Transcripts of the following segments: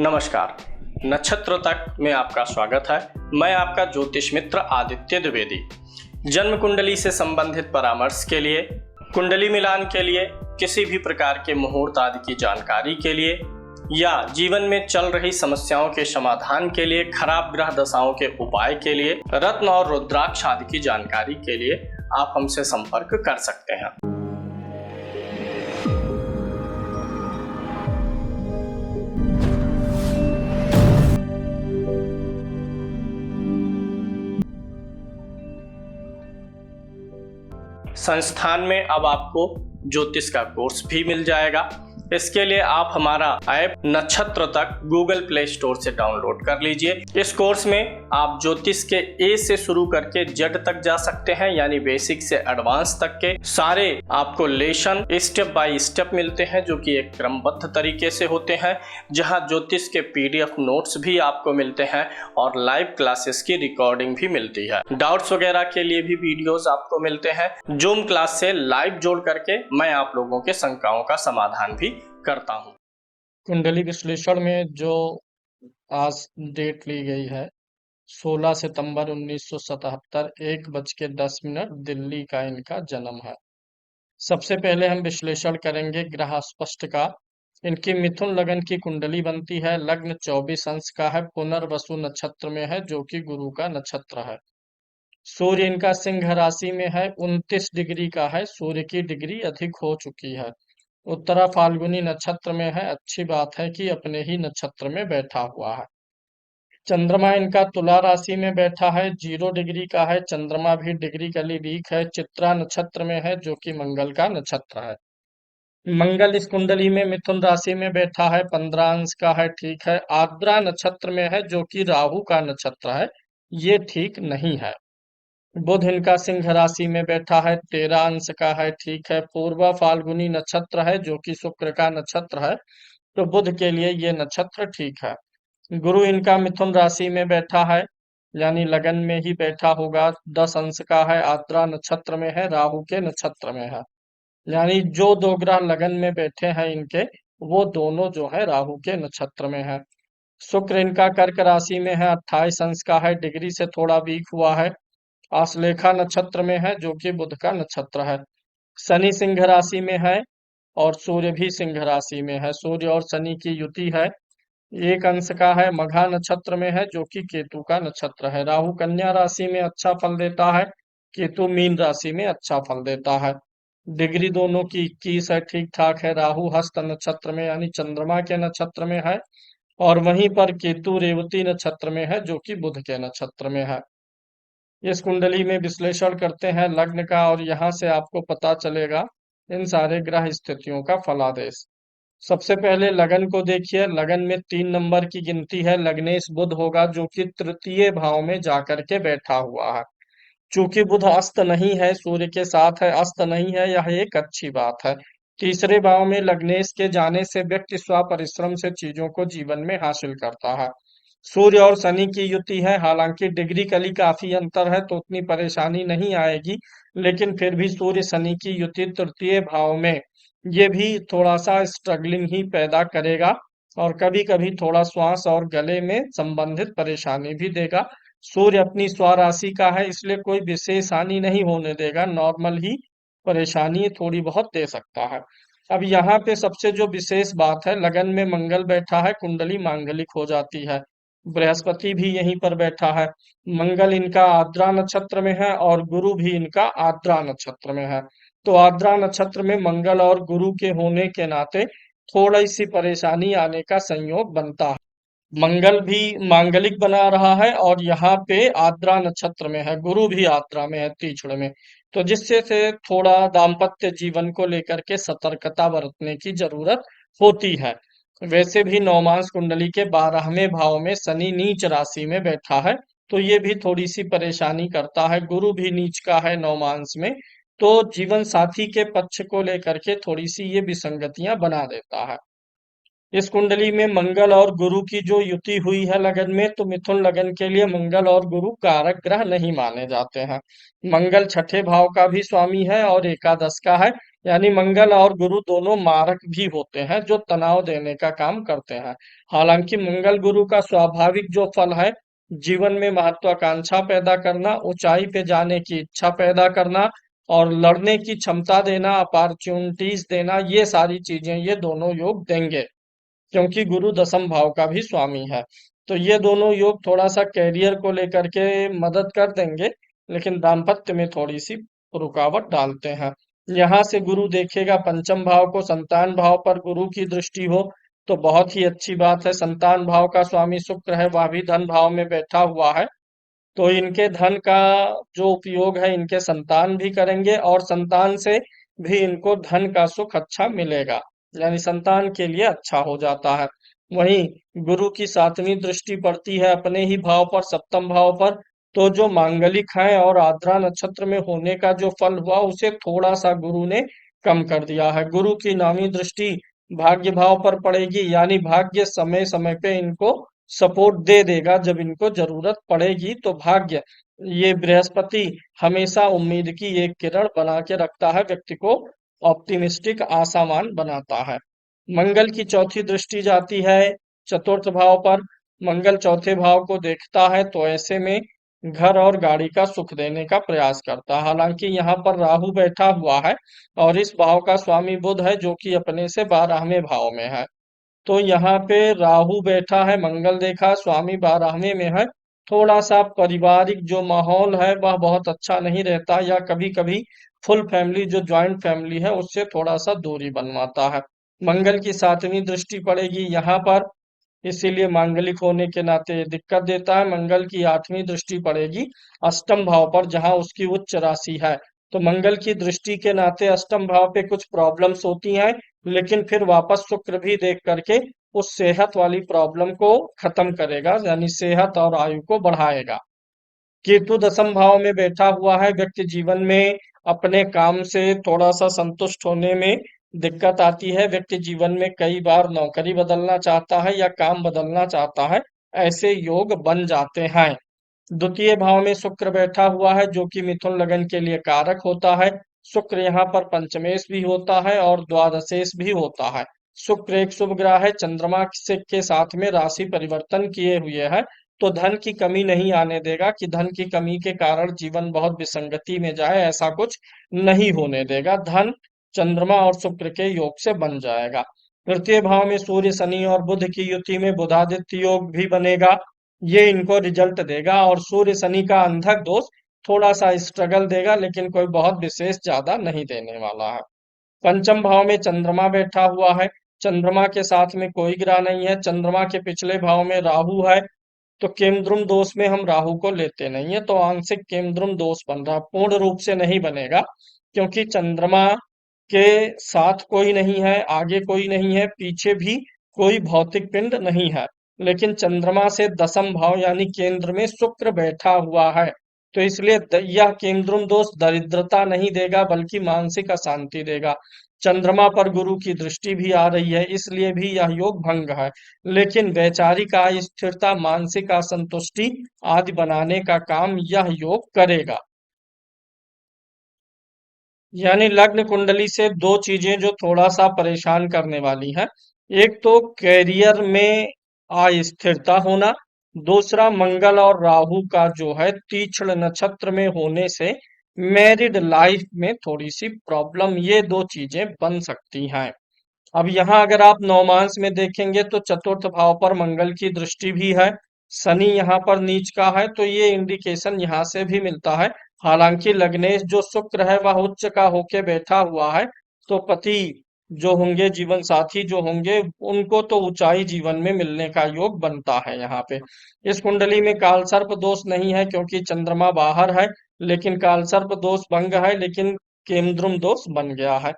नमस्कार। नक्षत्र तक में आपका स्वागत है। मैं आपका ज्योतिष मित्र आदित्य द्विवेदी। जन्म कुंडली से संबंधित परामर्श के लिए, कुंडली मिलान के लिए, किसी भी प्रकार के मुहूर्त आदि की जानकारी के लिए या जीवन में चल रही समस्याओं के समाधान के लिए, खराब ग्रह दशाओं के उपाय के लिए, रत्न और रुद्राक्ष आदि की जानकारी के लिए आप हमसे संपर्क कर सकते हैं। संस्थान में अब आपको ज्योतिष का कोर्स भी मिल जाएगा। इसके लिए आप हमारा ऐप नक्षत्र तक गूगल प्ले स्टोर से डाउनलोड कर लीजिए। इस कोर्स में आप ज्योतिष के ए से शुरू करके जेड तक जा सकते हैं, यानी बेसिक से एडवांस तक के सारे आपको लेसन स्टेप बाय स्टेप मिलते हैं, जो कि एक क्रमबद्ध तरीके से होते हैं, जहां ज्योतिष के पीडीएफ नोट्स भी आपको मिलते हैं और लाइव क्लासेस की रिकॉर्डिंग भी मिलती है। डाउट्स वगैरह के लिए भी वीडियोस आपको मिलते हैं। जूम क्लास से लाइव जोड़ करके मैं आप लोगों के शंकाओं का समाधान भी करता हूं। कुंडली विश्लेषण में जो आज डेट ली गई है 16 सितंबर 1977 1:10 दिल्ली का इनका जन्म है। सबसे पहले हम विश्लेषण करेंगे ग्रह स्पष्ट का। इनकी मिथुन लगन की कुंडली बनती है। लग्न 24 अंश का है, पुनर्वसु नक्षत्र में है, जो कि गुरु का नक्षत्र है। सूर्य इनका सिंह राशि में है, 29 डिग्री का है। सूर्य की डिग्री अधिक हो चुकी है। उत्तरा फाल्गुनी नक्षत्र में है। अच्छी बात है कि अपने ही नक्षत्र में बैठा हुआ है। चंद्रमा इनका तुला राशि में बैठा है, 0 डिग्री का है। चंद्रमा भी डिग्री कली वीक है। चित्रा नक्षत्र में है, जो कि मंगल का नक्षत्र है। मंगल इस कुंडली में मिथुन राशि में बैठा है, 15 अंश का है, ठीक है। आर्द्रा नक्षत्र में है, जो कि राहु का नक्षत्र है, ये ठीक नहीं है। बुध इनका सिंह राशि में बैठा है, 13 अंश का है, ठीक है। पूर्वा फाल्गुनी नक्षत्र है, जो कि शुक्र का नक्षत्र है, तो बुध के लिए ये नक्षत्र ठीक है। गुरु इनका मिथुन राशि में बैठा है, यानी लगन में ही बैठा होगा, 10 अंश का है, आर्द्रा नक्षत्र में है, राहु के नक्षत्र में है। यानी जो दो ग्रह लगन में बैठे हैं इनके, वो दोनों जो है राहु के नक्षत्र में है। शुक्र इनका कर्क राशि में है, 28 अंश का है, डिग्री से थोड़ा वीक हुआ है। आश्लेषा नक्षत्र में है, जो कि बुध का नक्षत्र है। शनि सिंह राशि में है और सूर्य भी सिंह राशि में है। सूर्य और शनि की युति है, 1 अंश का है, मघा नक्षत्र में है, जो कि केतु का नक्षत्र है। राहु कन्या राशि में अच्छा फल देता है, केतु मीन राशि में अच्छा फल देता है। डिग्री दोनों की 21 है, ठीक ठाक है। राहु हस्त नक्षत्र में यानी चंद्रमा के नक्षत्र में है और वहीं पर केतु रेवती नक्षत्र में है, जो कि बुध के नक्षत्र में है। इस कुंडली में विश्लेषण करते हैं लग्न का, और यहाँ से आपको पता चलेगा इन सारे ग्रह स्थितियों का फलादेश। सबसे पहले लगन को देखिए। लगन में 3 नंबर की गिनती है। लग्नेश बुध होगा, जो कि तृतीय भाव में जाकर के बैठा हुआ है। चूंकि बुध अस्त नहीं है, सूर्य के साथ है, अस्त नहीं है, यह एक अच्छी बात है। तीसरे भाव में लग्नेश के जाने से व्यक्ति स्वपरिश्रम से चीजों को जीवन में हासिल करता है। सूर्य और शनि की युति है, हालांकि डिग्री कली काफी अंतर है, तो उतनी परेशानी नहीं आएगी, लेकिन फिर भी सूर्य शनि की युति तृतीय भाव में ये भी थोड़ा सा स्ट्रगलिंग ही पैदा करेगा और कभी कभी थोड़ा श्वास और गले में संबंधित परेशानी भी देगा। सूर्य अपनी स्वराशि का है, इसलिए कोई विशेष हानि नहीं होने देगा, नॉर्मल ही परेशानी थोड़ी बहुत दे सकता है। अब यहाँ पे सबसे जो विशेष बात है, लगन में मंगल बैठा है, कुंडली मांगलिक हो जाती है। बृहस्पति भी यहीं पर बैठा है। मंगल इनका आर्द्रा नक्षत्र में है और गुरु भी इनका आर्द्रा नक्षत्र में है। तो आर्द्रा नक्षत्र में मंगल और गुरु के होने के नाते थोड़ी सी परेशानी आने का संयोग बनता है। मंगल भी मांगलिक बना रहा है और यहाँ पे आर्द्रा नक्षत्र में है, गुरु भी आर्द्रा में है, तीक्षण में, तो जिससे से थोड़ा दाम्पत्य जीवन को लेकर के सतर्कता बरतने की जरूरत होती है। वैसे भी नवमांश कुंडली के 12वें भाव में शनि नीच राशि में बैठा है, तो ये भी थोड़ी सी परेशानी करता है। गुरु भी नीच का है नवमांश में, तो जीवन साथी के पक्ष को लेकर के थोड़ी सी ये विसंगतियां बना देता है। इस कुंडली में मंगल और गुरु की जो युति हुई है लगन में, तो मिथुन लगन के लिए मंगल और गुरु कारक ग्रह नहीं माने जाते हैं। मंगल छठे भाव का भी स्वामी है और एकादश का है, यानी मंगल और गुरु दोनों मारक भी होते हैं जो तनाव देने का काम करते हैं। हालांकि मंगल गुरु का स्वाभाविक जो फल है, जीवन में महत्वाकांक्षा पैदा करना, ऊंचाई पे जाने की इच्छा पैदा करना और लड़ने की क्षमता देना, अपॉर्चुनिटीज देना, ये सारी चीजें ये दोनों योग देंगे, क्योंकि गुरु दसम भाव का भी स्वामी है। तो ये दोनों योग थोड़ा सा कैरियर को लेकर के मदद कर देंगे, लेकिन दाम्पत्य में थोड़ी सी रुकावट डालते हैं। यहाँ से गुरु देखेगा पंचम भाव को, संतान भाव पर गुरु की दृष्टि हो तो बहुत ही अच्छी बात है। संतान भाव का स्वामी शुक्र है, वह भी धन भाव में बैठा हुआ है, तो इनके धन का जो उपयोग है इनके संतान भी करेंगे और संतान से भी इनको धन का सुख अच्छा मिलेगा, यानी संतान के लिए अच्छा हो जाता है। वहीं गुरु की सातवीं दृष्टि पड़ती है अपने ही भाव पर, सप्तम भाव पर, तो जो मांगलिक है और आद्रा नक्षत्र में होने का जो फल हुआ उसे थोड़ा सा गुरु ने कम कर दिया है। गुरु की नौवीं दृष्टि भाग्य भाव पर पड़ेगी, यानी भाग्य समय समय पे इनको सपोर्ट दे देगा, जब इनको जरूरत पड़ेगी तो भाग्य, ये बृहस्पति हमेशा उम्मीद की एक किरण बना के रखता है, व्यक्ति को ऑप्टिमिस्टिक आशावान बनाता है। मंगल की चौथी दृष्टि जाती है चतुर्थ भाव पर। मंगल चौथे भाव को देखता है तो ऐसे में घर और गाड़ी का सुख देने का प्रयास करता है। हालांकि यहाँ पर राहु बैठा हुआ है और इस भाव का स्वामी बुध है जो कि अपने से 12वें भाव में है। तो यहाँ पे राहु बैठा है, मंगल देखा, स्वामी 12वें में है। थोड़ा सा पारिवारिक जो माहौल है वह बहुत अच्छा नहीं रहता, या कभी कभी फुल फैमिली जो जॉइंट फैमिली है उससे थोड़ा सा दूरी बनवाता है। मंगल की सातवीं दृष्टि पड़ेगी यहाँ पर, इसीलिए मांगलिक होने के नाते ये दिक्कत देता है। मंगल की आठवीं दृष्टि पड़ेगी अष्टम भाव पर, जहां उसकी उच्च राशि है। तो मंगल की दृष्टि के नाते अष्टम भाव पे कुछ प्रॉब्लम्स होती हैं, लेकिन फिर वापस शुक्र भी देख करके उस सेहत वाली प्रॉब्लम को खत्म करेगा, यानी सेहत और आयु को बढ़ाएगा। केतु दसम भाव में बैठा हुआ है, व्यक्ति जीवन में अपने काम से थोड़ा सा संतुष्ट होने में दिक्कत आती है। व्यक्ति जीवन में कई बार नौकरी बदलना चाहता है या काम बदलना चाहता है, ऐसे योग बन जाते हैं। द्वितीय भाव में शुक्र बैठा हुआ है जो कि मिथुन लगन के लिए कारक होता है। शुक्र यहाँ पर पंचमेश भी होता है और द्वादशेश भी होता है। शुक्र एक शुभ ग्रह है, चंद्रमा से के साथ में राशि परिवर्तन किए हुए है, तो धन की कमी नहीं आने देगा कि धन की कमी के कारण जीवन बहुत विसंगति में जाए, ऐसा कुछ नहीं होने देगा। धन चंद्रमा और शुक्र के योग से बन जाएगा। तृतीय भाव में सूर्य शनि और बुध की युति में बुधादित्य योग भी बनेगा, ये इनको रिजल्ट देगा। और सूर्य शनि का अंधक दोष थोड़ा सा स्ट्रगल देगा, लेकिन कोई बहुत विशेष ज्यादा नहीं देने वाला है। पंचम भाव में चंद्रमा बैठा हुआ है, चंद्रमा के साथ में कोई ग्रह नहीं है, चंद्रमा के पिछले भाव में राहु है, तो केमद्रुम दोष में हम राहु को लेते नहीं है, तो आंशिक केमद्रुम दोष बन रहा, पूर्ण रूप से नहीं बनेगा, क्योंकि चंद्रमा के साथ कोई नहीं है, आगे कोई नहीं है, पीछे भी कोई भौतिक पिंड नहीं है। लेकिन चंद्रमा से दसम भाव यानी केंद्र में शुक्र बैठा हुआ है, तो इसलिए यह केंद्रुम दोष दरिद्रता नहीं देगा बल्कि मानसिक अशांति देगा। चंद्रमा पर गुरु की दृष्टि भी आ रही है, इसलिए भी यह योग भंग है। लेकिन वैचारिक अस्थिरता, मानसिक असंतुष्टि आदि बनाने का काम यह योग करेगा। यानी लग्न कुंडली से दो चीजें जो थोड़ा सा परेशान करने वाली हैं, एक तो कैरियर में अस्थिरता होना, दूसरा मंगल और राहु का जो है तीक्ष्ण नक्षत्र में होने से मैरिड लाइफ में थोड़ी सी प्रॉब्लम, ये दो चीजें बन सकती हैं। अब यहाँ अगर आप नवमांश में देखेंगे तो चतुर्थ भाव पर मंगल की दृष्टि भी है, शनि यहाँ पर नीच का है, तो ये इंडिकेशन यहाँ से भी मिलता है। हालांकि लग्नेश जो शुक्र है वह उच्च का होके बैठा हुआ है, तो पति जो होंगे, जीवन साथी जो होंगे, उनको तो ऊंचाई जीवन में मिलने का योग बनता है। यहाँ पे इस कुंडली में काल सर्प दोष नहीं है क्योंकि चंद्रमा बाहर है, लेकिन काल सर्प दोष भंग है, लेकिन केमद्रुम दोष बन गया है।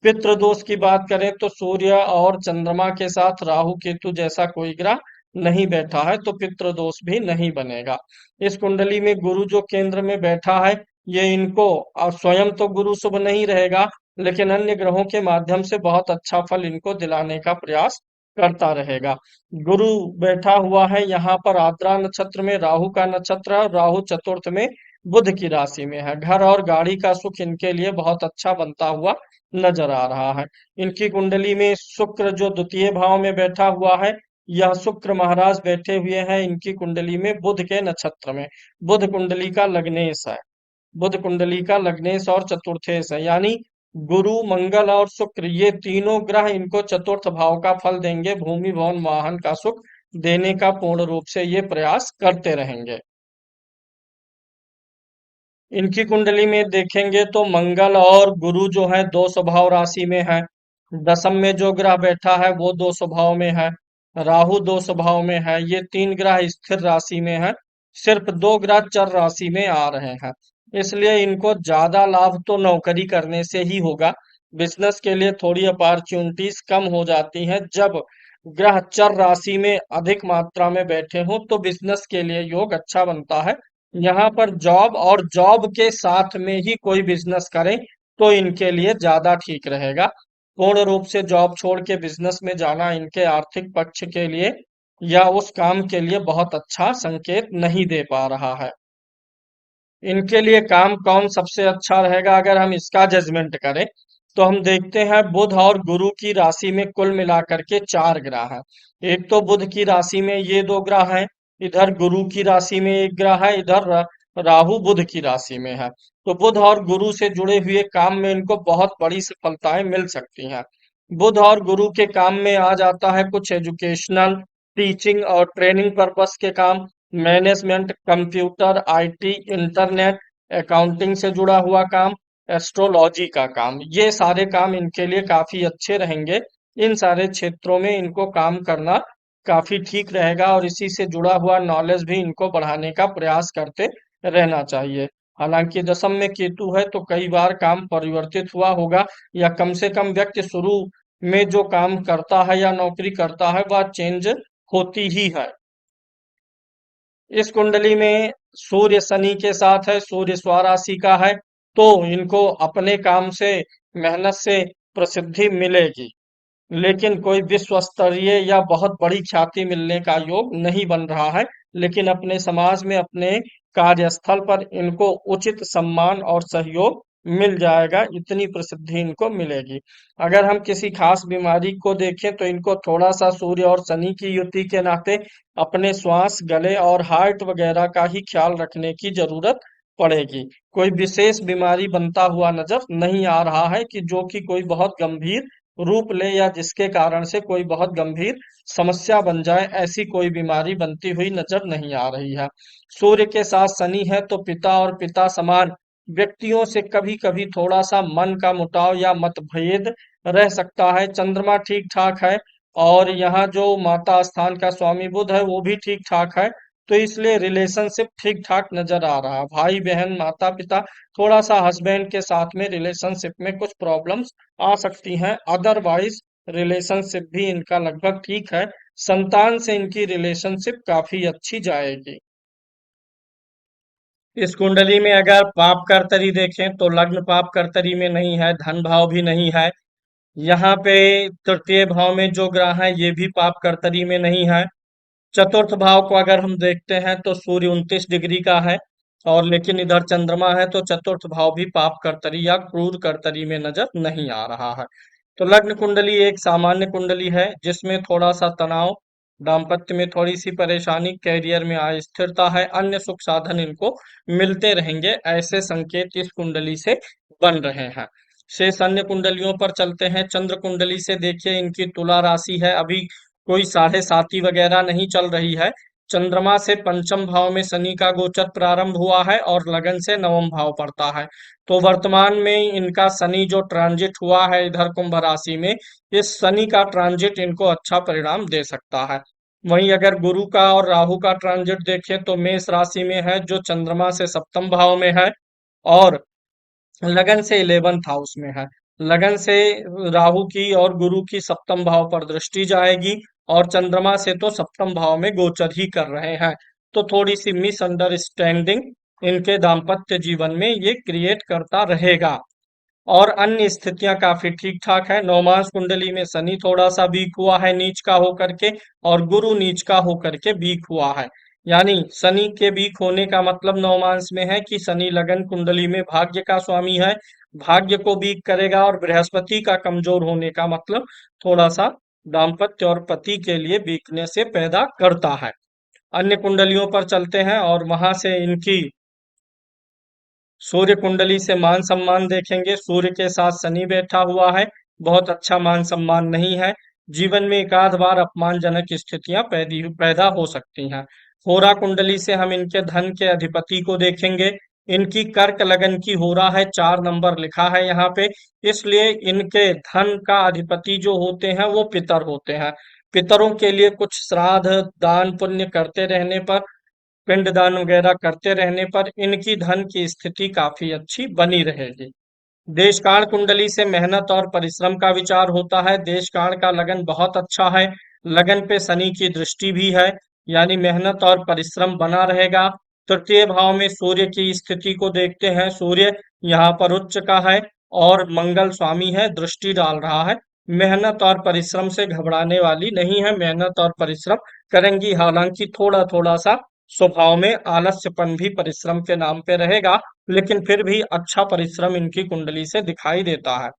पितृ दोष की बात करें तो सूर्य और चंद्रमा के साथ राहु केतु जैसा कोई ग्रह नहीं बैठा है, तो पितृ दोष भी नहीं बनेगा। इस कुंडली में गुरु जो केंद्र में बैठा है, ये इनको स्वयं तो गुरु शुभ नहीं रहेगा, लेकिन अन्य ग्रहों के माध्यम से बहुत अच्छा फल इनको दिलाने का प्रयास करता रहेगा। गुरु बैठा हुआ है यहाँ पर आद्रा नक्षत्र में, राहु का नक्षत्र है, और राहु चतुर्थ में बुध की राशि में है। घर और गाड़ी का सुख इनके लिए बहुत अच्छा बनता हुआ नजर आ रहा है। इनकी कुंडली में शुक्र जो द्वितीय भाव में बैठा हुआ है, यह शुक्र महाराज बैठे हुए हैं इनकी कुंडली में बुध के नक्षत्र में। बुध कुंडली का लग्नेश है। बुध कुंडली का लग्नेश और चतुर्थेश है, यानी गुरु मंगल और शुक्र ये तीनों ग्रह इनको चतुर्थ भाव का फल देंगे, भूमि भवन वाहन का सुख देने का पूर्ण रूप से ये प्रयास करते रहेंगे। इनकी कुंडली में देखेंगे तो मंगल और गुरु जो है दो स्वभाव राशि में है। दशम में जो ग्रह बैठा है वो दो स्वभाव में है। राहु दो स्वभाव में है। ये तीन ग्रह स्थिर राशि में है। सिर्फ दो ग्रह चर राशि में आ रहे हैं। इसलिए इनको ज्यादा लाभ तो नौकरी करने से ही होगा। बिजनेस के लिए थोड़ी अपॉर्चुनिटीज कम हो जाती हैं जब ग्रह चर राशि में अधिक मात्रा में बैठे हों, तो बिजनेस के लिए योग अच्छा बनता है। यहाँ पर जॉब और जॉब के साथ में ही कोई बिजनेस करें तो इनके लिए ज्यादा ठीक रहेगा। पूर्ण रूप से जॉब छोड़ के बिजनेस में जाना इनके आर्थिक पक्ष के लिए या उस काम के लिए बहुत अच्छा संकेत नहीं दे पा रहा है। इनके लिए काम कौन सबसे अच्छा रहेगा अगर हम इसका जजमेंट करें, तो हम देखते हैं बुध और गुरु की राशि में कुल मिलाकर के चार ग्रह हैं। एक तो बुध की राशि में ये दो ग्रह हैं, इधर गुरु की राशि में एक ग्रह है, इधर राहु बुध की राशि में है। तो बुध और गुरु से जुड़े हुए काम में इनको बहुत बड़ी सफलताएं मिल सकती हैं। बुध और गुरु के काम में आ जाता है कुछ एजुकेशनल, टीचिंग और ट्रेनिंग पर्पस के काम, management, computer, IT, internet, accounting से जुड़ा हुआ काम, एस्ट्रोलॉजी का काम। ये सारे काम इनके लिए काफी अच्छे रहेंगे। इन सारे क्षेत्रों में इनको काम करना काफी ठीक रहेगा और इसी से जुड़ा हुआ नॉलेज भी इनको बढ़ाने का प्रयास करते रहना चाहिए। हालांकि दशम में केतु है तो कई बार काम परिवर्तित हुआ होगा, या कम से कम व्यक्ति शुरू में जो काम करता है या नौकरी करता है वह चेंज होती ही है। इस कुंडली में सूर्य शनि के साथ है, सूर्य स्वराशि का है, तो इनको अपने काम से, मेहनत से प्रसिद्धि मिलेगी, लेकिन कोई विश्व स्तरीय या बहुत बड़ी ख्याति मिलने का योग नहीं बन रहा है। लेकिन अपने समाज में, अपने कार्यस्थल पर इनको उचित सम्मान और सहयोग मिल जाएगा, इतनी प्रसिद्धि इनको मिलेगी। अगर हम किसी खास बीमारी को देखें तो इनको थोड़ा सा सूर्य और शनि की युति के नाते अपने श्वास, गले और हार्ट वगैरह का ही ख्याल रखने की जरूरत पड़ेगी। कोई विशेष बीमारी बनता हुआ नजर नहीं आ रहा है कि जो कि कोई बहुत गंभीर रूप ले या जिसके कारण से कोई बहुत गंभीर समस्या बन जाए, ऐसी कोई बीमारी बनती हुई नजर नहीं आ रही है। सूर्य के साथ शनि है तो पिता और पिता समान व्यक्तियों से कभी कभी थोड़ा सा मन का मुटाव या मतभेद रह सकता है। चंद्रमा ठीक ठाक है और यहाँ जो माता स्थान का स्वामी बुध है वो भी ठीक ठाक है, तो इसलिए रिलेशनशिप ठीक ठाक नजर आ रहा है। भाई बहन, माता पिता, थोड़ा सा हस्बैंड के साथ में रिलेशनशिप में कुछ प्रॉब्लम्स आ सकती हैं। अदरवाइज रिलेशनशिप भी इनका लगभग ठीक है। संतान से इनकी रिलेशनशिप काफी अच्छी जाएगी। इस कुंडली में अगर पाप कर्तरी देखें तो लग्न पाप कर्तरी में नहीं है, धन भाव भी नहीं है। यहाँ पे तृतीय भाव में जो ग्रह है ये भी पाप कर्तरी में नहीं है। चतुर्थ भाव को अगर हम देखते हैं तो सूर्य 29 डिग्री का है, और लेकिन इधर चंद्रमा है तो चतुर्थ भाव भी पाप कर्तरी या क्रूर कर्तरी में नजर नहीं आ रहा है। तो लग्न कुंडली एक सामान्य कुंडली है जिसमें थोड़ा सा तनाव, दाम्पत्य में थोड़ी सी परेशानी, कैरियर में अस्थिरता है, अन्य सुख साधन इनको मिलते रहेंगे, ऐसे संकेत इस कुंडली से बन रहे हैं। शेष अन्य कुंडलियों पर चलते हैं। चंद्र कुंडली से देखिए इनकी तुला राशि है, अभी कोई साढ़े साती वगैरह नहीं चल रही है। चंद्रमा से पंचम भाव में शनि का गोचर प्रारंभ हुआ है और लगन से नवम भाव पड़ता है। तो वर्तमान में इनका शनि जो ट्रांजिट हुआ है इधर कुंभ राशि में, इस शनि का ट्रांजिट इनको अच्छा परिणाम दे सकता है। वहीं अगर गुरु का और राहु का ट्रांजिट देखें तो मेष राशि में है जो चंद्रमा से सप्तम भाव में है, और लगन से 11th हाउस में है। लगन से राहु की और गुरु की सप्तम भाव पर दृष्टि जाएगी, और चंद्रमा से तो सप्तम भाव में गोचर ही कर रहे हैं। तो थोड़ी सी मिसअंडरस्टैंडिंग इनके दाम्पत्य जीवन में ये क्रिएट करता रहेगा। और अन्य स्थितियां काफी ठीक ठाक है। नवमांश कुंडली में शनि थोड़ा सा वीक हुआ है नीच का होकर के, और गुरु नीच का होकर के वीक हुआ है। यानी शनि के वीक होने का मतलब नवमांश में है कि शनि लगन कुंडली में भाग्य का स्वामी है, भाग्य को वीक करेगा। और बृहस्पति का कमजोर होने का मतलब थोड़ा सा दाम्पत्य और पति के लिए वीकनेस से पैदा करता है। अन्य कुंडलियों पर चलते हैं और वहां से इनकी सूर्य कुंडली से मान सम्मान देखेंगे। सूर्य के साथ शनि बैठा हुआ है, बहुत अच्छा मान सम्मान नहीं है। जीवन में एक आध बार अपमानजनक स्थितियां पैदा हो सकती हैं। होरा कुंडली से हम इनके धन के अधिपति को देखेंगे। इनकी कर्क लगन की होरा है, 4 नंबर लिखा है यहाँ पे। इसलिए इनके धन का अधिपति जो होते हैं वो पितर होते हैं। पितरों के लिए कुछ श्राद्ध दान पुण्य करते रहने पर, पिंडदान वगैरह करते रहने पर इनकी धन की स्थिति काफी अच्छी बनी रहेगी। देशकाल कुंडली से मेहनत और परिश्रम का विचार होता है। देशकाल का लगन बहुत अच्छा है, लगन पे शनि की दृष्टि भी है, यानी मेहनत और परिश्रम बना रहेगा। तृतीय भाव में सूर्य की स्थिति को देखते हैं। सूर्य यहाँ पर उच्च का है और मंगल स्वामी है, दृष्टि डाल रहा है। मेहनत और परिश्रम से घबराने वाली नहीं है, मेहनत और परिश्रम करेंगी। हालांकि थोड़ा थोड़ा सा स्वभाव में आलस्यपन भी परिश्रम के नाम पे रहेगा, लेकिन फिर भी अच्छा परिश्रम इनकी कुंडली से दिखाई देता है।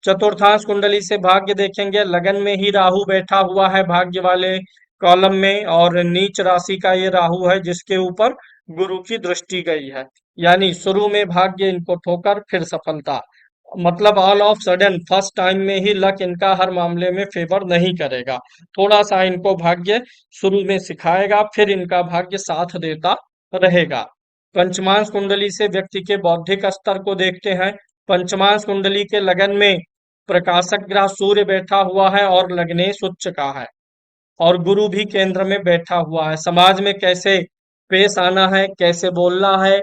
चतुर्थांश कुंडली से भाग्य देखेंगे। लगन में ही राहु बैठा हुआ है भाग्य वाले कॉलम में, और नीच राशि का ये राहु है जिसके ऊपर गुरु की दृष्टि गई है। यानी शुरू में भाग्य इनको ठोकर फिर सफलता, मतलब all of sudden first time में ही लक इनका हर मामले में फेवर नहीं करेगा। थोड़ा सा इनको भाग्य शुरू में सिखाएगा, फिर इनका भाग्य साथ देता रहेगा। पंचमांश कुंडली से व्यक्ति के बौद्धिक स्तर को देखते हैं। पंचमांश कुंडली के लगन में प्रकाशक ग्रह सूर्य बैठा हुआ है और लग्नेश उच्च का है, और गुरु भी केंद्र में बैठा हुआ है। समाज में कैसे पेश आना है, कैसे बोलना है,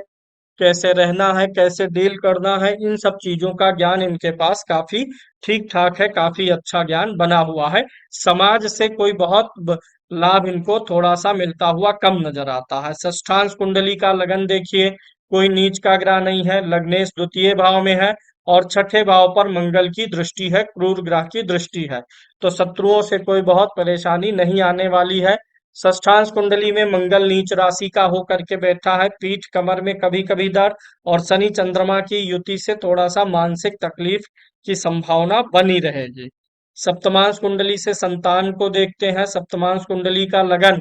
कैसे रहना है, कैसे डील करना है, इन सब चीजों का ज्ञान इनके पास काफी ठीक ठाक है, काफी अच्छा ज्ञान बना हुआ है। समाज से कोई बहुत लाभ इनको थोड़ा सा मिलता हुआ कम नजर आता है। षष्ठांश कुंडली का लगन देखिए, कोई नीच का ग्रह नहीं है, लग्नेश द्वितीय भाव में है और छठे भाव पर मंगल की दृष्टि है, क्रूर ग्रह की दृष्टि है। तो शत्रुओं से कोई बहुत परेशानी नहीं आने वाली है। षष्ठांश कुंडली में मंगल नीच राशि का होकर के बैठा है, पीठ कमर में कभी कभी दर्द और शनि चंद्रमा की युति से थोड़ा सा मानसिक तकलीफ की संभावना बनी रहेगी। सप्तमांश कुंडली से संतान को देखते हैं। सप्तमांश कुंडली का लगन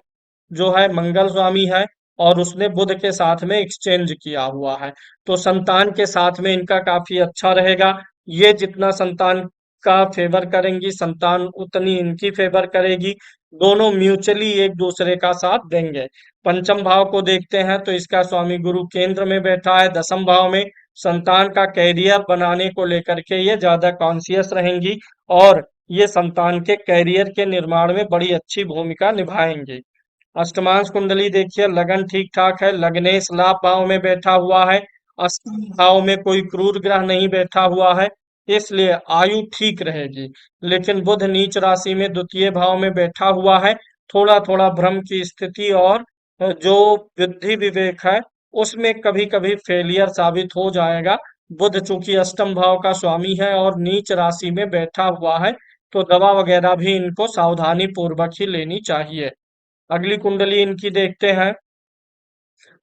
जो है मंगल स्वामी है और उसने बुध के साथ में एक्सचेंज किया हुआ है, तो संतान के साथ में इनका काफी अच्छा रहेगा। ये जितना संतान का फेवर करेंगी, संतान उतनी इनकी फेवर करेगी, दोनों म्यूचुअली एक दूसरे का साथ देंगे। पंचम भाव को देखते हैं तो इसका स्वामी गुरु केंद्र में बैठा है, दसम भाव में। संतान का कैरियर बनाने को लेकर के ये ज्यादा कॉन्शियस रहेंगी और ये संतान के कैरियर के निर्माण में बड़ी अच्छी भूमिका निभाएंगे। अष्टमांश कुंडली देखिए, लगन ठीक ठाक है, लग्नेश लाभ भाव में बैठा हुआ है, अष्टम भाव में कोई क्रूर ग्रह नहीं बैठा हुआ है, इसलिए आयु ठीक रहेगी। लेकिन बुध नीच राशि में द्वितीय भाव में बैठा हुआ है, थोड़ा थोड़ा भ्रम की स्थिति और जो बुद्धि विवेक है उसमें कभी कभी फेलियर साबित हो जाएगा। बुध चूंकि अष्टम भाव का स्वामी है और नीच राशि में बैठा हुआ है, तो दवा वगैरह भी इनको सावधानी पूर्वक ही लेनी चाहिए। अगली कुंडली इनकी देखते हैं,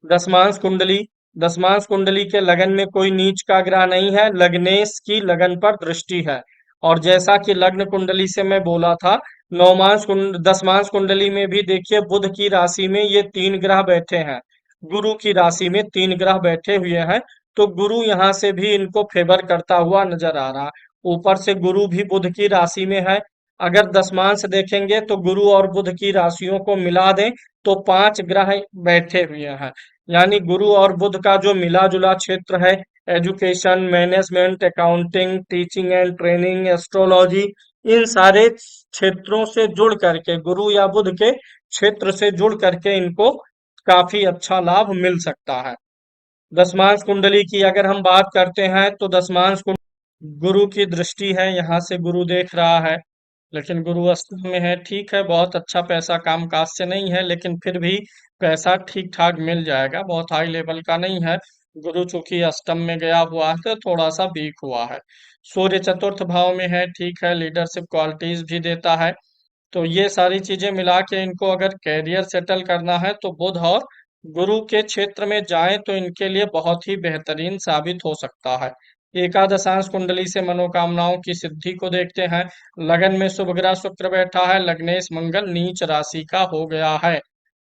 दसमांश कुंडली। दसमांश कुंडली के लगन में कोई नीच का ग्रह नहीं है, लग्नेश की लगन पर दृष्टि है। और जैसा कि लग्न कुंडली से मैं बोला था, दसमांश कुंडली में भी देखिए बुध की राशि में ये 3 ग्रह बैठे हैं, गुरु की राशि में 3 ग्रह बैठे हुए हैं, तो गुरु यहाँ से भी इनको फेवर करता हुआ नजर आ रहा है। ऊपर से गुरु भी बुध की राशि में है। अगर दसमांश देखेंगे तो गुरु और बुध की राशियों को मिला दें तो 5 ग्रह बैठे हुए हैं। यानी गुरु और बुध का जो मिला जुला क्षेत्र है, education, management, accounting, teaching and training, astrology, इन सारे क्षेत्रों से जुड़ करके, गुरु या बुध के क्षेत्र से जुड़ करके इनको काफी अच्छा लाभ मिल सकता है। दसमांश कुंडली की अगर हम बात करते हैं तो दसमांश गुरु की दृष्टि है, यहाँ से गुरु देख रहा है, लेकिन गुरु अष्टम में है। ठीक है, बहुत अच्छा पैसा काम काज से नहीं है, लेकिन फिर भी पैसा ठीक ठाक मिल जाएगा, बहुत हाई लेवल का नहीं है। गुरु चूंकि अष्टम में गया हुआ है तो थोड़ा सा वीक हुआ है। सूर्य चतुर्थ भाव में है, ठीक है, लीडरशिप क्वालिटीज भी देता है। तो ये सारी चीजें मिला के इनको अगर कैरियर सेटल करना है तो बुध और गुरु के क्षेत्र में जाएं तो इनके लिए बहुत ही बेहतरीन साबित हो सकता है। एकादशांश कुंडली से मनोकामनाओं की सिद्धि को देखते हैं। लगन में शुभ ग्रह शुक्र बैठा है। लग्नेश मंगल नीच राशि का हो गया है।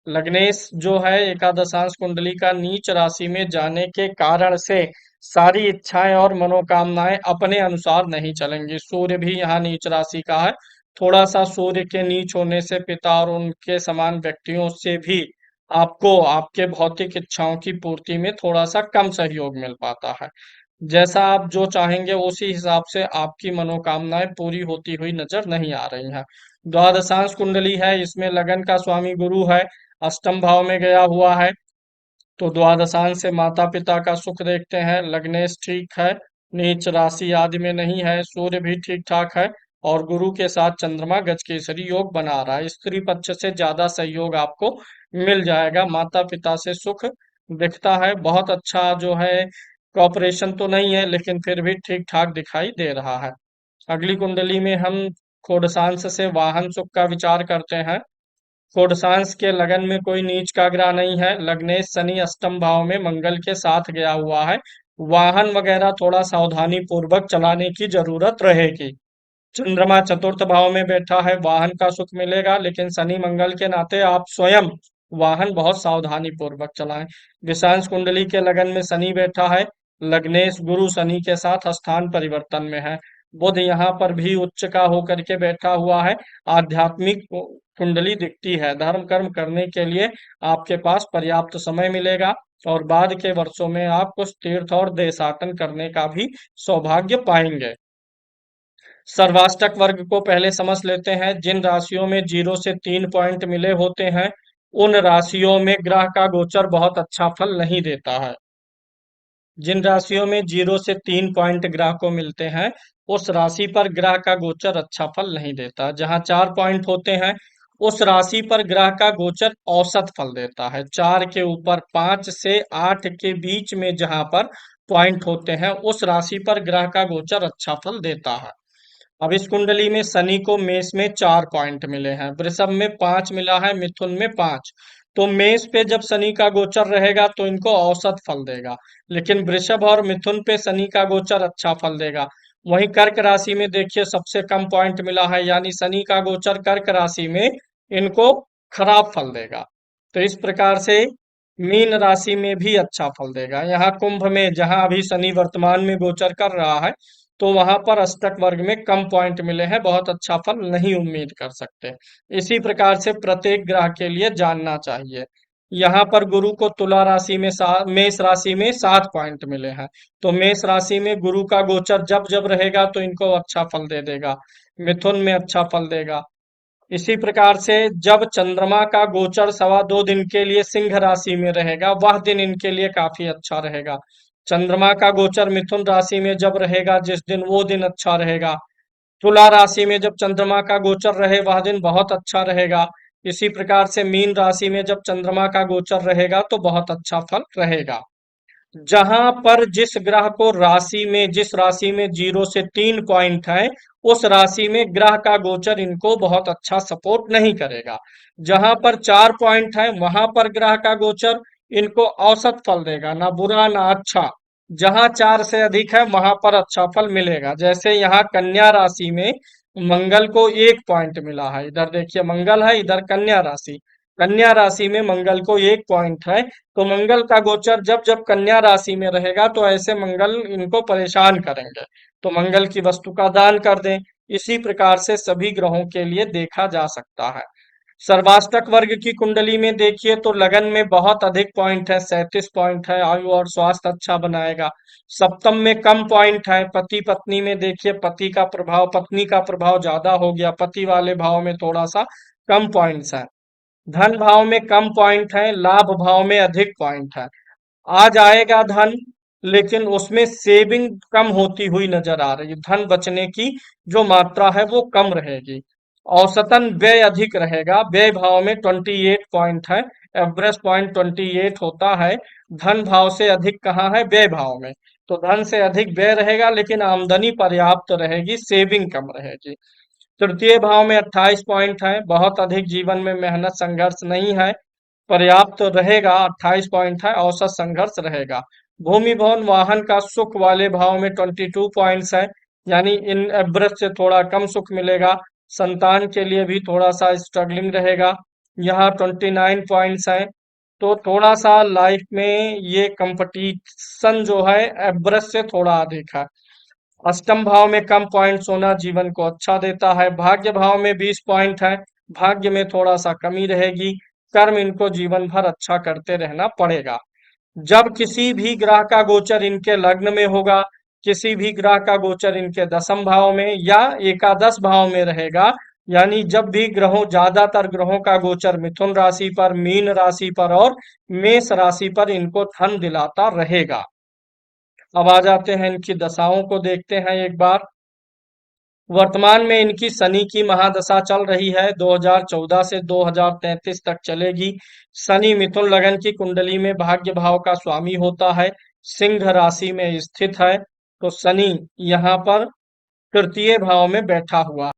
लग्नेश जो है एकादशांश कुंडली का नीच राशि में जाने के कारण से सारी इच्छाएं और मनोकामनाएं अपने अनुसार नहीं चलेंगी। सूर्य भी यहाँ नीच राशि का है। थोड़ा सा सूर्य के नीच होने से पिता और उनके समान व्यक्तियों से भी आपको आपके भौतिक इच्छाओं की पूर्ति में थोड़ा सा कम सहयोग मिल पाता है। जैसा आप जो चाहेंगे उसी हिसाब से आपकी मनोकामनाएं पूरी होती हुई नजर नहीं आ रही हैं। द्वादशांश कुंडली है, इसमें लगन का स्वामी गुरु है, अष्टम भाव में गया हुआ है। तो द्वादशांश से माता पिता का सुख देखते हैं। लग्नेश ठीक है, नीच राशि आदि में नहीं है। सूर्य भी ठीक ठाक है और गुरु के साथ चंद्रमा गजकेसरी योग बना रहा है। स्त्री पक्ष से ज्यादा सहयोग आपको मिल जाएगा। माता पिता से सुख दिखता है। बहुत अच्छा जो है कॉपरेशन तो नहीं है लेकिन फिर भी ठीक ठाक दिखाई दे रहा है। अगली कुंडली में हम खोडसांश से वाहन सुख का विचार करते हैं। कोडसांस के लगन में कोई नीच का ग्रह नहीं है। लग्नेश शनि अष्टम भाव में मंगल के साथ गया हुआ है। वाहन वगैरह थोड़ा सावधानी पूर्वक चलाने की जरूरत रहेगी। चंद्रमा चतुर्थ भाव में बैठा है, वाहन का सुख मिलेगा लेकिन शनि मंगल के नाते आप स्वयं वाहन बहुत सावधानी पूर्वक चलाएं। विषांश कुंडली के लगन में शनि बैठा है। लग्नेश गुरु शनि के साथ स्थान परिवर्तन में है। बुध यहाँ पर भी उच्च का होकर के बैठा हुआ है। आध्यात्मिक कुंडली दिखती है। धर्म कर्म करने के लिए आपके पास पर्याप्त समय मिलेगा और बाद के वर्षों में आप कुछ तीर्थ और देशाटन करने का भी सौभाग्य पाएंगे। सर्वाष्टक वर्ग को पहले समझ लेते हैं। जिन राशियों में 0 से 3 पॉइंट मिले होते हैं उन राशियों में ग्रह का गोचर बहुत अच्छा फल नहीं देता है। जिन राशियों में 0 से 3 पॉइंट ग्रह को मिलते हैं उस राशि पर ग्रह का गोचर अच्छा फल नहीं देता। जहां 4 पॉइंट होते हैं उस राशि पर ग्रह का गोचर औसत फल देता है। 4 के ऊपर 5 से 8 के बीच में जहां पर पॉइंट होते हैं उस राशि पर ग्रह का गोचर अच्छा फल देता है। अब इस कुंडली में शनि को मेष में 4 पॉइंट मिले हैं, वृषभ में 5 मिला है, मिथुन में 5। तो मेष पे जब शनि का गोचर रहेगा तो इनको औसत फल देगा, लेकिन वृषभ और मिथुन पे शनि का गोचर अच्छा फल देगा। वहीं कर्क राशि में देखिए सबसे कम पॉइंट मिला है, यानी शनि का गोचर कर्क राशि में इनको खराब फल देगा। तो इस प्रकार से मीन राशि में भी अच्छा फल देगा। यहाँ कुंभ में जहां अभी शनि वर्तमान में गोचर कर रहा है तो वहां पर अष्टक वर्ग में कम पॉइंट मिले हैं, बहुत अच्छा फल नहीं उम्मीद कर सकते। इसी प्रकार से प्रत्येक ग्रह के लिए जानना चाहिए। यहाँ पर गुरु को तुला राशि में मेष राशि में 7 पॉइंट मिले हैं। तो मेष राशि में गुरु का गोचर जब जब रहेगा तो इनको अच्छा फल दे देगा। मिथुन में अच्छा फल देगा। इसी प्रकार से जब चंद्रमा का गोचर 2.25 दिन के लिए सिंह राशि में रहेगा वह दिन इनके लिए काफी अच्छा रहेगा। चंद्रमा का गोचर मिथुन राशि में जब रहेगा जिस दिन वो दिन अच्छा रहेगा। तुला राशि में जब चंद्रमा का गोचर रहे वह दिन बहुत अच्छा रहेगा। इसी प्रकार से मीन राशि में जब चंद्रमा का गोचर रहेगा तो बहुत अच्छा फल रहेगा। जहां पर जिस ग्रह को राशि में जिस राशि में 0 से 3 पॉइंट है उस राशि में ग्रह का गोचर इनको बहुत अच्छा सपोर्ट नहीं करेगा। जहां पर 4 पॉइंट है वहां पर ग्रह का गोचर इनको औसत फल देगा, ना बुरा ना अच्छा। जहां 4 से अधिक है वहां पर अच्छा फल मिलेगा। जैसे यहाँ कन्या राशि में मंगल को 1 पॉइंट मिला है। इधर देखिए मंगल है, इधर कन्या राशि। कन्या राशि में मंगल को 1 पॉइंट है। तो मंगल का गोचर जब जब कन्या राशि में रहेगा तो ऐसे मंगल इनको परेशान करेंगे। तो मंगल की वस्तु का दान कर दें। इसी प्रकार से सभी ग्रहों के लिए देखा जा सकता है। सर्वाष्टक वर्ग की कुंडली में देखिए तो लगन में बहुत अधिक पॉइंट है, 37 पॉइंट है। आयु और स्वास्थ्य अच्छा बनाएगा। सप्तम में कम पॉइंट है। पति पत्नी में देखिए पति का प्रभाव पत्नी का प्रभाव ज्यादा हो गया, पति वाले भाव में थोड़ा सा कम पॉइंट्स है। धन भाव में कम पॉइंट है, लाभ भाव में अधिक पॉइंट है। आ जाएगा धन लेकिन उसमें सेविंग कम होती हुई नजर आ रही है। धन बचने की जो मात्रा है वो कम रहेगी। औसतन व्यय अधिक रहेगा। व्यय भाव में 28 पॉइंट है। एवरेज पॉइंट 28 होता है। धन भाव से अधिक कहाँ है? व्यय भाव में। तो धन से अधिक व्यय रहेगा लेकिन आमदनी पर्याप्त रहेगी, सेविंग कम रहेगी। तृतीय भाव में 28 पॉइंट है, बहुत अधिक जीवन में मेहनत संघर्ष नहीं है, पर्याप्त रहेगा, 28 पॉइंट है, औसत संघर्ष रहेगा। भूमि भवन वाहन का सुख वाले भाव में 22 पॉइंट्स है, यानी इन एवरेज से थोड़ा कम सुख मिलेगा। संतान के लिए भी थोड़ा सा स्ट्रगलिंग रहेगा, यहाँ 29 पॉइंट्स है। तो थोड़ा सा लाइफ में ये कंपटीशन जो है एवरेज से थोड़ा अधिक है। अष्टम भाव में कम पॉइंट्स होना जीवन को अच्छा देता है। भाग्य भाव में 20 पॉइंट है, भाग्य में थोड़ा सा कमी रहेगी। कर्म इनको जीवन भर अच्छा करते रहना पड़ेगा। जब किसी भी ग्रह का गोचर इनके लग्न में होगा, किसी भी ग्रह का गोचर इनके दसम भाव में या एकादश भाव में रहेगा, यानी जब भी ग्रहों ज्यादातर ग्रहों का गोचर मिथुन राशि पर, मीन राशि पर और मेष राशि पर इनको धन दिलाता रहेगा। अब आ जाते हैं इनकी दशाओं को देखते हैं एक बार। वर्तमान में इनकी शनि की महादशा चल रही है, 2014 से 2033 तक चलेगी। शनि मिथुन लगन की कुंडली में भाग्य भाव का स्वामी होता है, सिंह राशि में स्थित है। तो शनि यहाँ पर तृतीय भाव में बैठा हुआ।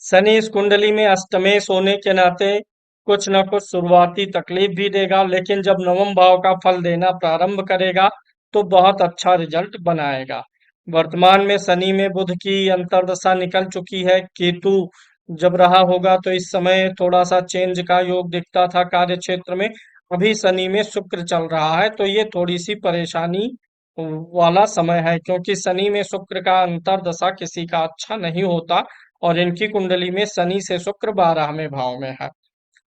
शनि इस कुंडली में अष्टमेश होने के नाते कुछ न कुछ शुरुआती तकलीफ भी देगा, लेकिन जब नवम भाव का फल देना प्रारंभ करेगा तो बहुत अच्छा रिजल्ट बनाएगा। वर्तमान में शनि में बुध की अंतर्दशा निकल चुकी है, केतु जब रहा होगा तो इस समय थोड़ा सा चेंज का योग दिखता था कार्य क्षेत्र में। अभी शनि में शुक्र चल रहा है, तो ये थोड़ी सी परेशानी वाला समय है, क्योंकि शनि में शुक्र का अंतर्दशा किसी का अच्छा नहीं होता और इनकी कुंडली में शनि से शुक्र 12वें भाव में है।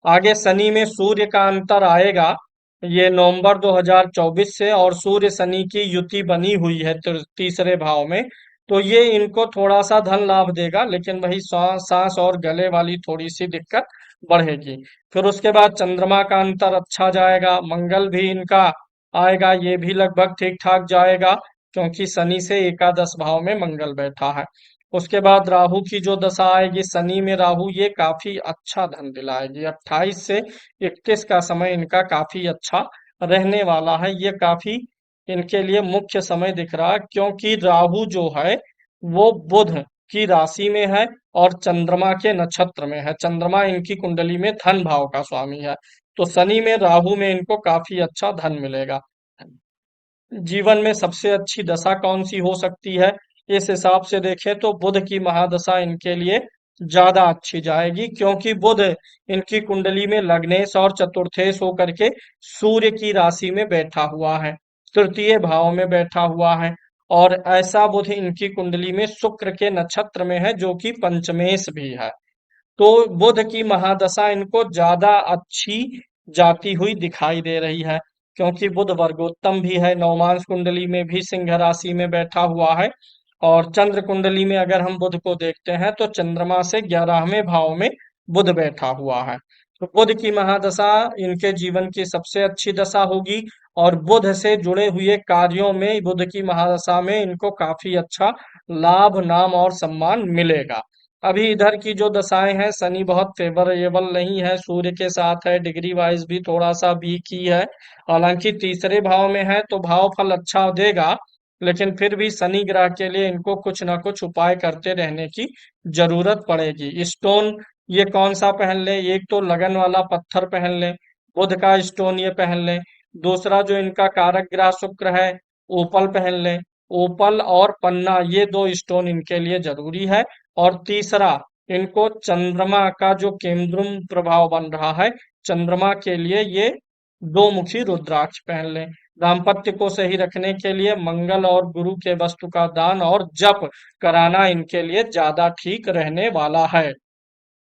आगे शनि में सूर्य का अंतर आएगा, ये नवंबर 2024 से, और सूर्य शनि की युति बनी हुई है तीसरे भाव में। तो ये इनको थोड़ा सा धन लाभ देगा, लेकिन वही सांस और गले वाली थोड़ी सी दिक्कत बढ़ेगी। फिर उसके बाद चंद्रमा का अंतर अच्छा जाएगा, मंगल भी इनका आएगा, ये भी लगभग ठीक ठाक जाएगा, क्योंकि शनि से एकादश भाव में मंगल बैठा है। उसके बाद राहु की जो दशा आएगी, शनि में राहु, ये काफी अच्छा धन दिलाएगी। 28 से 31 का समय इनका काफी अच्छा रहने वाला है। ये काफी इनके लिए मुख्य समय दिख रहा है, क्योंकि राहु जो है वो बुध की राशि में है और चंद्रमा के नक्षत्र में है। चंद्रमा इनकी कुंडली में धन भाव का स्वामी है, तो शनि में राहु में इनको काफी अच्छा धन मिलेगा। जीवन में सबसे अच्छी दशा कौन सी हो सकती है, इस हिसाब से देखें तो बुध की महादशा इनके लिए ज्यादा अच्छी जाएगी, क्योंकि बुध इनकी कुंडली में लग्नेश और चतुर्थेश होकर के सूर्य की राशि में बैठा हुआ है, तृतीय भाव में बैठा हुआ है। और ऐसा बुध इनकी कुंडली में शुक्र के नक्षत्र में है, जो कि पंचमेश भी है। तो बुध की महादशा इनको ज्यादा अच्छी जाती हुई दिखाई दे रही है, क्योंकि बुध वर्गोत्तम भी है, नवमांश कुंडली में भी सिंह राशि में बैठा हुआ है। और चंद्र कुंडली में अगर हम बुध को देखते हैं तो चंद्रमा से 11वें भाव में बुध बैठा हुआ है। तो बुध की महादशा इनके जीवन की सबसे अच्छी दशा होगी, और बुध से जुड़े हुए कार्यों में बुध की महादशा में इनको काफी अच्छा लाभ, नाम और सम्मान मिलेगा। अभी इधर की जो दशाएं हैं, शनि बहुत फेवरेबल नहीं है, सूर्य के साथ है, डिग्री वाइज भी थोड़ा सा वीक ही है। हालांकि तीसरे भाव में है तो भाव फल अच्छा देगा, लेकिन फिर भी शनि ग्रह के लिए इनको कुछ ना कुछ उपाय करते रहने की जरूरत पड़ेगी। स्टोन ये कौन सा पहन ले, एक तो लगन वाला पत्थर पहन ले, बुध का स्टोन ये पहन ले। दूसरा जो इनका कारक ग्रह शुक्र है, ओपल पहन ले। ओपल और पन्ना, ये दो स्टोन इनके लिए जरूरी है। और तीसरा, इनको चंद्रमा का जो केंद्रुम प्रभाव बन रहा है, चंद्रमा के लिए ये दो मुखी रुद्राक्ष पहन लें। दाम्पत्य को सही रखने के लिए मंगल और गुरु के वस्तु का दान और जप कराना इनके लिए ज्यादा ठीक रहने वाला है।